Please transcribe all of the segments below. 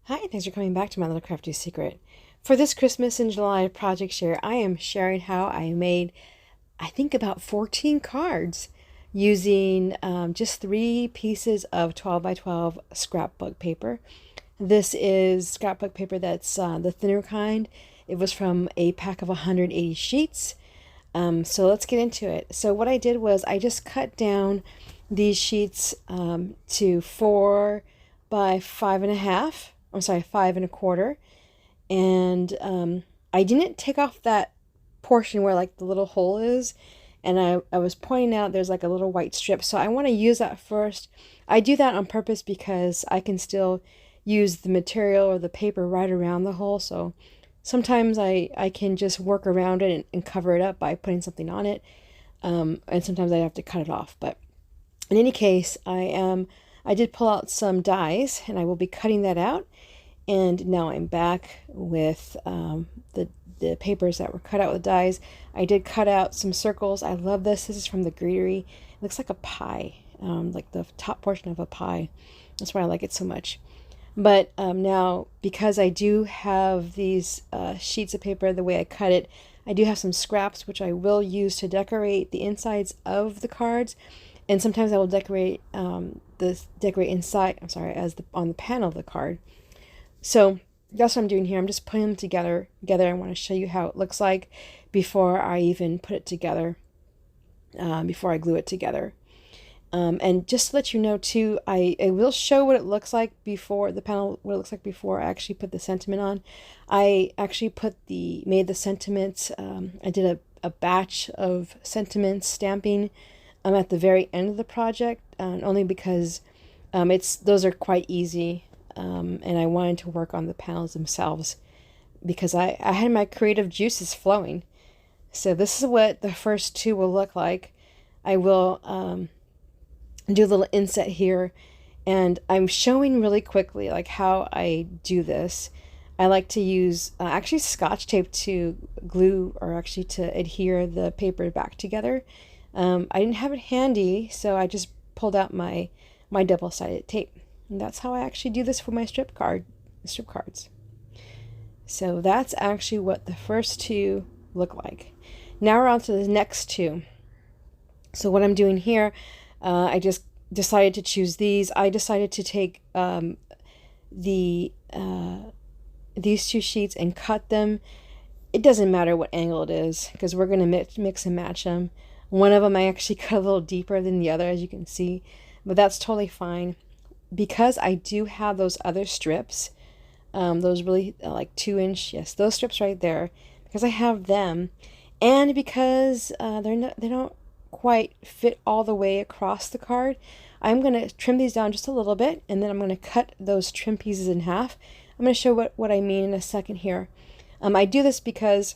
Hi, thanks for coming back to my little crafty secret. For this Christmas in July project share, I am sharing how I made, I think, about 14 cards using just 3 pieces of 12 by 12 scrapbook paper. This is scrapbook paper that's the thinner kind. It was from a pack of 180 sheets. So let's get into it. So what I did was I just cut down these sheets to 4 by 5.5. I'm sorry, 5 1/4. And I didn't take off that portion where like the little hole is. And I was pointing out there's like a little white strip. So I want to use that first. I do that on purpose because I can still use the material or the paper right around the hole. So sometimes I can just work around it and cover it up by putting something on it. And sometimes I have to cut it off. But in any case, I did pull out some dies and I will be cutting that out. And now I'm back with the papers that were cut out with dies. I did cut out some circles. I love this. This is from the Greetery. It looks like a pie, like the top portion of a pie. That's why I like it so much. But now, because I do have these sheets of paper, the way I cut it, I do have some scraps, which I will use to decorate the insides of the cards. And sometimes I will decorate decorate inside, I'm sorry, on the panel of the card. So that's what I'm doing here. I'm just putting them together. I want to show you how it looks like before I even put it together, before I glue it together. And just to let you know too, I will show what it looks like before the panel, what it looks like before I actually put the sentiment on. I actually made the sentiments, I did a batch of sentiments stamping at the very end of the project, only because those are quite easy. And I wanted to work on the panels themselves because I had my creative juices flowing. So this is what the first two will look like. I will do a little inset here, and I'm showing really quickly like how I do this. I like to use actually Scotch tape to glue, or actually to adhere the paper back together. I didn't have it handy, so I just pulled out my double-sided tape. And that's how I actually do this for my strip cards. So that's actually what the first two look like. Now we're on to the next two. So what I'm doing here, I just decided to choose these. I decided to take these two sheets and cut them. It doesn't matter what angle it is because we're going to mix and match them. One of them I actually cut a little deeper than the other, as you can see, but that's totally fine. Because I do have those other strips, those really like 2-inch, yes, those strips right there, because I have them, and because they don't quite fit all the way across the card, I'm going to trim these down just a little bit, and then I'm going to cut those trim pieces in half. I'm going to show what I mean in a second here. I do this because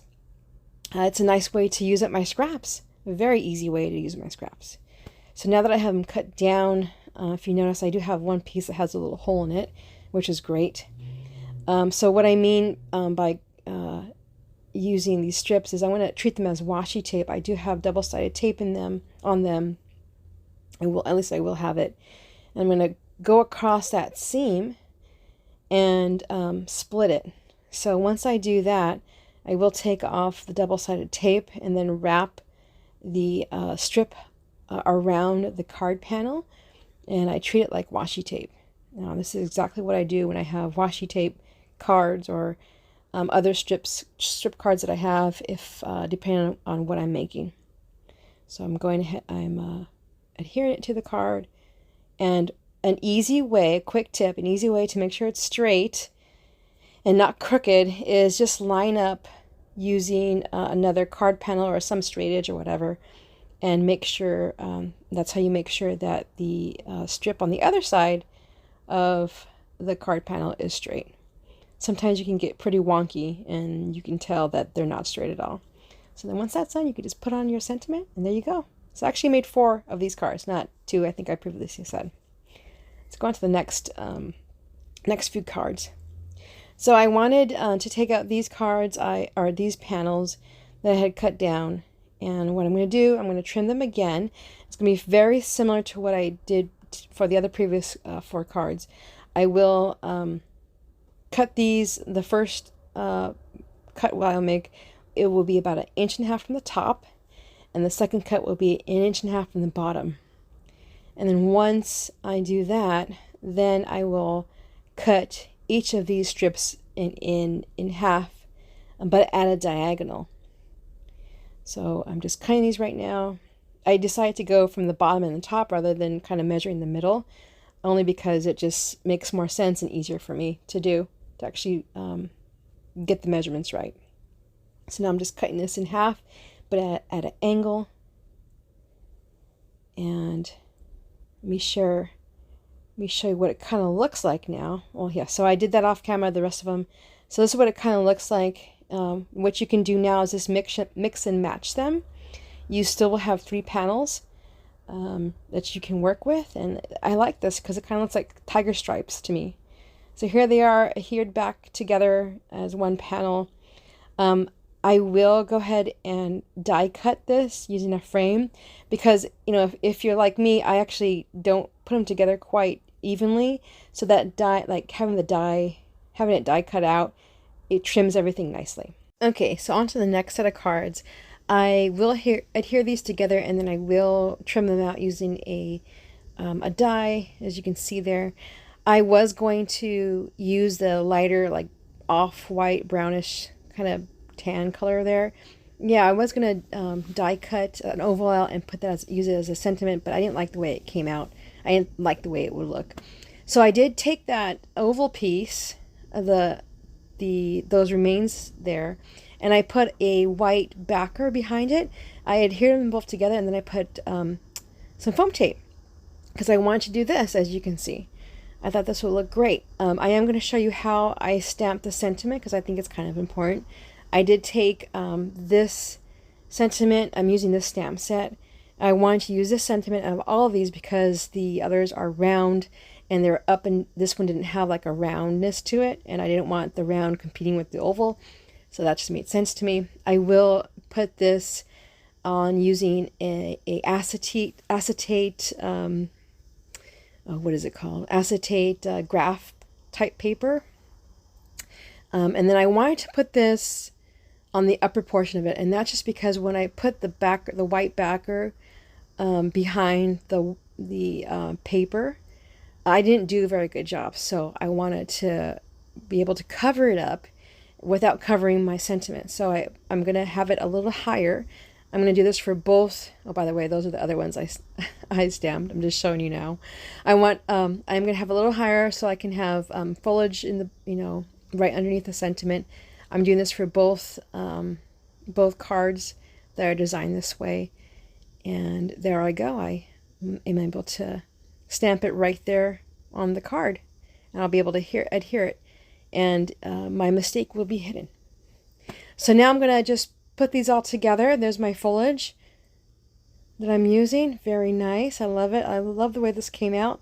it's a nice way to use up my scraps, a very easy way to use my scraps. So now that I have them cut down, if you notice, I do have one piece that has a little hole in it, which is great. So what I mean by using these strips is I want to treat them as washi tape. I do have double-sided tape on them. At least I will have it. And I'm going to go across that seam and split it. So once I do that, I will take off the double-sided tape and then wrap the strip around the card panel. And I treat it like washi tape. Now, this is exactly what I do when I have washi tape cards or other strip cards that I have, if depending on what I'm making. So I'm adhering it to the card, and an easy way, a quick tip, an easy way to make sure it's straight and not crooked is just line up using another card panel or some straight edge or whatever. And make sure, that's how you make sure that the strip on the other side of the card panel is straight. Sometimes you can get pretty wonky and you can tell that they're not straight at all. So then once that's done, you can just put on your sentiment and there you go. So I actually made 4 of these cards, not 2, I think I previously said. Let's go on to the next few cards. So I wanted to take out these cards, or these panels that I had cut down. And what I'm going to do, I'm going to trim them again. It's going to be very similar to what I did for the other previous 4 cards. I will cut these, the first cut I'll make, it will be about 1.5 inches from the top, and the second cut will be 1.5 inches from the bottom. And then once I do that, then I will cut each of these strips in half, but at a diagonal. So I'm just cutting these right now. I decided to go from the bottom and the top rather than kind of measuring the middle, only because it just makes more sense and easier for me to do, to actually get the measurements right. So now I'm just cutting this in half, but at an angle. And let me show you what it kind of looks like now. Well, yeah, so I did that off camera, the rest of them. So this is what it kind of looks like. What you can do now is just mix and match them. You still will have 3 panels that you can work with. And I like this because it kind of looks like tiger stripes to me. So here they are adhered back together as one panel. I will go ahead and die cut this using a frame because, you know, if you're like me, I actually don't put them together quite evenly. So that die, like having it die cut out, it trims everything nicely. Okay, so on to the next set of cards. I will adhere these together, and then I will trim them out using a die, as you can see there. I was going to use the lighter, like off-white, brownish kind of tan color there. Yeah, I was gonna die cut an oval out and put that use it as a sentiment, but I didn't like the way it came out. I didn't like the way it would look. So I did take that oval piece, those remains there, and I put a white backer behind it. I adhered them both together, and then I put some foam tape because I wanted to do this, as you can see. I thought this would look great. I am going to show you how I stamped the sentiment because I think it's kind of important. I did take this sentiment. I'm using this stamp set. I wanted to use this sentiment out of all of these because the others are round and they're up, and this one didn't have like a roundness to it, and I didn't want the round competing with the oval, so that just made sense to me. I will put this on using a acetate what is it called? Acetate graph type paper. And then I wanted to put this on the upper portion of it, and that's just because when I put the white backer behind the paper, I didn't do a very good job. So I wanted to be able to cover it up without covering my sentiment. So I'm going to have it a little higher. I'm going to do this for both. Oh, by the way, those are the other ones I stamped. I'm just showing you now. I'm going to have a little higher so I can have foliage in the, right underneath the sentiment. I'm doing this for both cards that are designed this way. And there I go. I am able to stamp it right there on the card, and I'll be able to adhere it, and my mistake will be hidden. So now I'm going to just put these all together. There's my foliage that I'm using. Very nice. I love it. I love the way this came out.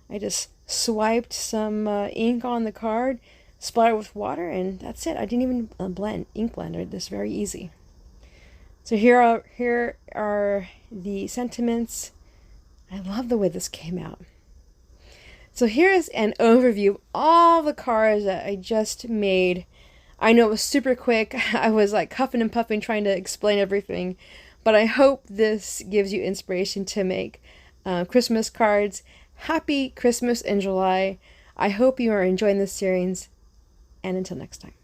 I just swiped some ink on the card, splattered with water, and that's it. I didn't even ink blender. This is very easy. So here are the sentiments. I love the way this came out. So here's an overview of all the cards that I just made. I know it was super quick. I was like huffing and puffing trying to explain everything, but I hope this gives you inspiration to make Christmas cards. Happy Christmas in July. I hope you are enjoying this series, and until next time.